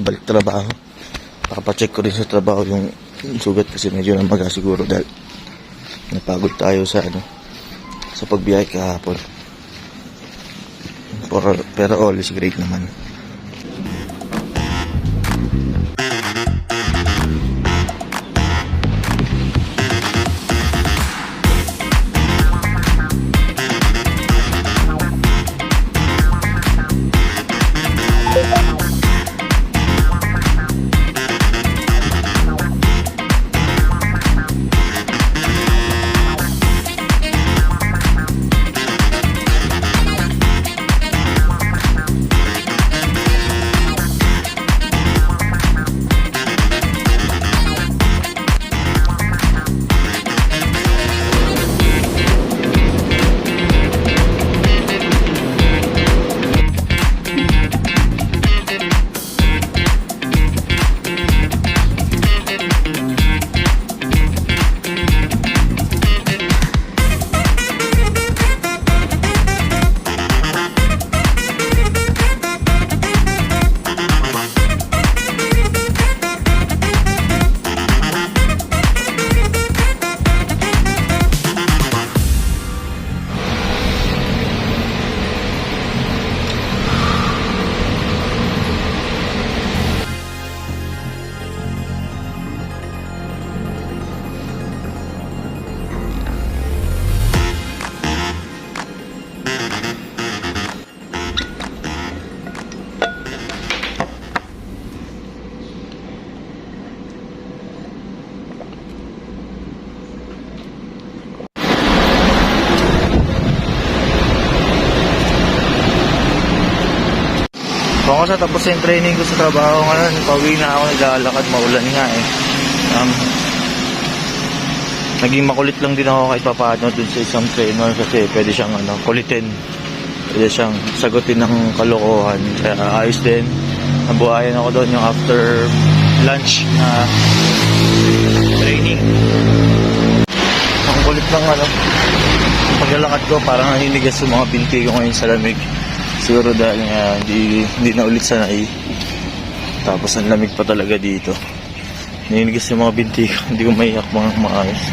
balik trabaho. Papacheck ko rin sa trabaho yung sugat kasi medyo namaga siguro dahil napagod tayo sa sa pagbiyahe kahapon. Pero all is great naman. Kung tapos yung training ko sa trabaho ngayon, pauwi na ako, naglalakad, maulan nga eh. Naging makulit lang din ako kahit papaano dun sa isang trainer kasi pwede siyang kulitin. Pwede siyang sagutin ng kalokohan. Kaya ayos din. Nabuhayan ako doon yung after lunch na training. Ang kulit ng paglalakad ko, parang naninigas yung mga binti ko ngayon sa lamig. Siguro dahil hindi na ulit sanay. Tapos ang lamig pa talaga dito. Naninigas yung mga binti ko. Hindi ko maiyak mga maayos.